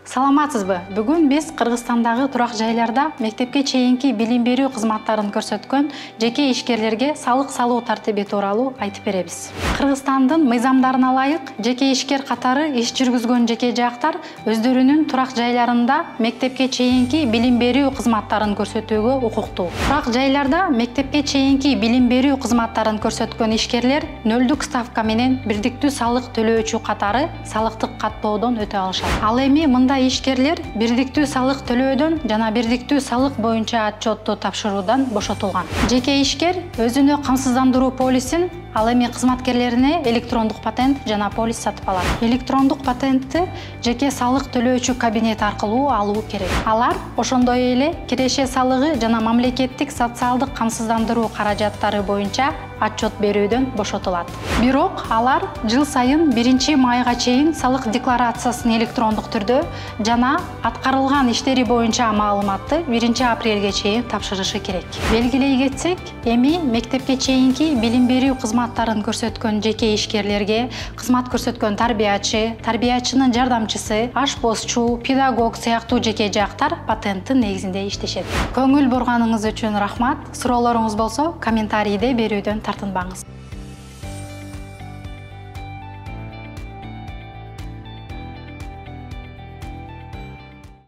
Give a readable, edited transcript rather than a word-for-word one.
Саламатсызбы? Бүгүн биз Кыргызстандагы турак жайларда мектепке чейинки билим берүү кызматтарын көрсөткөн жеке ишкерлерге салык салуу тартиби тууралуу айтып беребиз. Кыргызстандын мыйзамдарына ылайык жеке ишкер катары иш жүргүзгөн жеке жактар өздөрүнүн турак жайларында мектепке чейинки билим берүү кызматтарын көрсөтүүгө укуктуу. Турак жайларда мектепке чейинки билим берүү кызматтарын көрсөткөн ишкерлер нөлдүк ставка менен бирдиктүү салык төлөөчү катары салыктык каттоодон өтө алышат. Ал эми мындай ишкерлер бирдиктүү салык төлөөдөн жана бирдиктүү салык боюнча отчетту тапшыруудан бошотулган. Жеке ишкер өзүнө камсыздандыруу полисин, ал эми кызматкерлерине электрондук патент жана полис сатып алат. Электрондук патентти жеке салык төлөөчү кабинет аркылуу алуу керек. Алар ошондой эле киреше салыгы жана мамлекеттик социалдык камсыздандыруу каражаттары боюнча отчет берүүдөн бошотулат. Бирок алар жыл сайын 1-майга чейин салык декларациясын электрондук түрдө жана аткарылган иштери боюнча маалыматты 1-апрелге чейин тапшырышы керек. Белгилей кетсек, эми мектепке чейинки билим берүү кызматтарын көрсөткөн жеке ишкерлерге кызмат көрсөткөн тарбиячынын жардамчысы, ашпозчу, педагог сыяктуу жеке жактар патенттин негизинде иштешет. Көңүл бурганыңыз үчүн рахмат. Суроолоруңуз болсо комментарийде берүүдөн тартынбаңыз.